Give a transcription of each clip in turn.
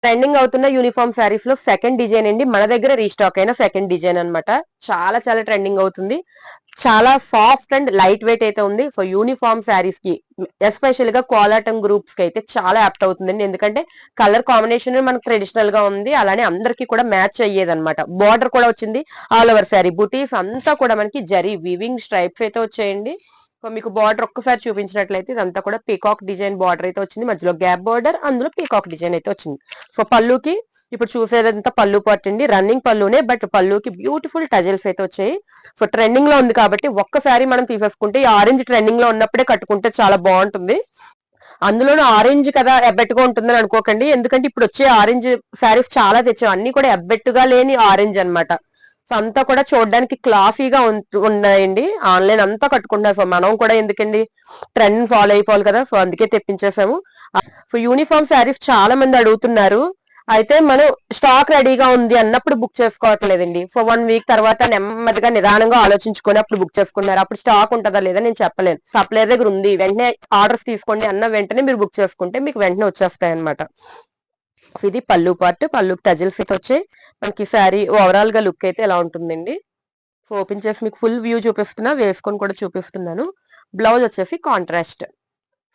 Trending అవుతున్న uniform saris లో second design అండి, మన దగ్గర రీస్టాక్ అయిన సెకండ్ డిజైన్ అన్నమాట. చాలా చాలా ట్రెండింగ్ అవుతుంది. చాలా సాఫ్ట్ అండ్ లైట్ వెయిట్ అయితే ఉంది. సో యూనిఫామ్ శారీస్ కి ఎస్పెషల్ గా కోలాటం గ్రూప్స్ కి అయితే చాలా యాప్ట్ అవుతుందండి. ఎందుకంటే కలర్ కాంబినేషన్ మనకు ట్రెడిషనల్ గా ఉంది, అలానే అందరికి కూడా మ్యాచ్ అయ్యేది అనమాట. బార్డర్ కూడా వచ్చింది, ఆల్ ఓవర్ శారీ బుటీస్ అంతా కూడా మనకి జరీ వివింగ్ స్ట్రైప్స్ అయితే వచ్చాయండి. సో మీకు బార్డర్ ఒక్కసారి చూపించినట్లయితే ఇదంతా కూడా పీకాక్ డిజైన్ బార్డర్ అయితే వచ్చింది, మధ్యలో గ్యాప్ బార్డర్, అందులో పీకాక్ డిజైన్ అయితే వచ్చింది. సో పళ్ళుకి ఇప్పుడు చూసేదంతా పళ్ళు పట్టండి, రన్నింగ్ పళ్ళునే, బట్ పళ్ళుకి బ్యూటిఫుల్ టజల్స్ అయితే వచ్చాయి. సో ట్రెండింగ్ లో ఉంది కాబట్టి ఒక్కసారి మనం తీసేసుకుంటే ఈ ఆరెంజ్ ట్రెండింగ్ లో ఉన్నప్పుడే కట్టుకుంటే చాలా బాగుంటుంది. అందులోనూ ఆరెంజ్ కదా ఎబ్బెట్టుగా ఉంటుందని అనుకోకండి, ఎందుకంటే ఇప్పుడు వచ్చే ఆరెంజ్ శారీస్ చాలా తెచ్చాం, అన్ని కూడా ఎబ్బెట్టుగా లేని ఆరెంజ్ అన్నమాట. సో అంతా కూడా చూడడానికి క్లాసీగా ఉన్నాయండి. ఆన్లైన్ అంతా కట్టుకుంటున్నారు, సో మనం కూడా ఎందుకండి ట్రెండ్ ఫాలో అయిపోవాలి కదా, సో అందుకే తెప్పించేసాము. సో యూనిఫామ్ శారీస్ చాలా మంది అడుగుతున్నారు, అయితే మనం స్టాక్ రెడీగా ఉంది అన్నప్పుడు బుక్ చేసుకోవట్లేదండి. సో 1 వీక్ తర్వాత నెమ్మదిగా నిదానంగా ఆలోచించుకొని అప్పుడు బుక్ చేసుకున్నారు. అప్పుడు స్టాక్ ఉంటుందా లేదా నేను చెప్పలేను. సప్లైర్ దగ్గర ఉంది, వెంటనే ఆర్డర్స్ తీసుకోండి అన్న వెంటనే మీరు బుక్ చేసుకుంటే మీకు వెంటనే వచ్చేస్తాయి అనమాట. ఇది పళ్ళు పార్ట్, పళ్ళుకి టజిల్స్ అయితే వచ్చాయి. మనకి శారీ ఓవరాల్ గా లుక్ అయితే ఎలా ఉంటుందండి. సో ఓపెన్ చేసి మీకు ఫుల్ వ్యూ చూపిస్తున్నా, వేసుకొని కూడా చూపిస్తున్నాను. బ్లౌజ్ వచ్చేసి కాంట్రాస్ట్.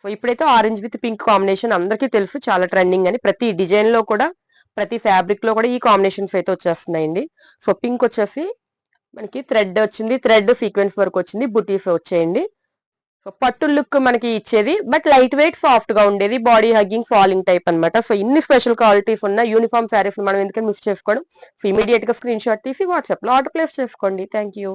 సో ఇప్పుడైతే ఆరెంజ్ విత్ పింక్ కాంబినేషన్ అందరికీ తెలుసు, చాలా ట్రెండింగ్ అని. ప్రతి డిజైన్ లో కూడా ప్రతి ఫ్యాబ్రిక్ లో కూడా ఈ కాంబినేషన్స్ అయితే వచ్చేస్తున్నాయండి. సో పింక్ వచ్చేసి మనకి థ్రెడ్ వచ్చింది, థ్రెడ్ సీక్వెన్స్ వర్క్ వచ్చింది, బుటీస్ వచ్చేయండి. సో పట్టు లుక్ మనకి ఇచ్చేది, బట్ లైట్ వెయిట్ సాఫ్ట్ గా ఉండేది, బాడీ హగ్గింగ్ ఫాలింగ్ టైప్ అనమాట. సో ఇన్ని స్పెషల్ క్వాలిటీస్ ఉన్న యూనిఫామ్ శారీస్ మనం ఎందుకంటే మిస్ చేసుకోవడం. సో ఇమీడియట్ గా స్క్రీన్ షాట్ తీసి వాట్సాప్ లో ఆర్డర్ ప్లేస్ చేసుకోండి. Thank you.